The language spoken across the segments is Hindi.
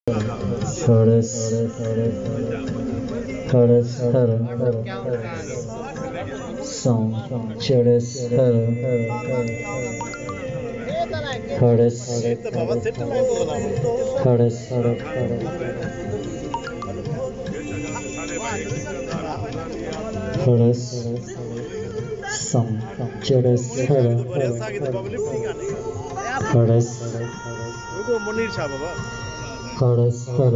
खड़स खड़स हर सौ चड़स हर खड़स खड़स खड़स सौ चड़स हर खड़स खड़स हर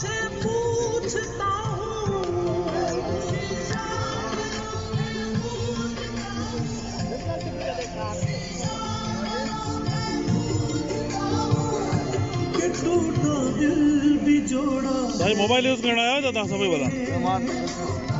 से पूछता हूँ कि टूटा दिल भी जोड़ा भाई मोबाइल यूज करना है तो समय बता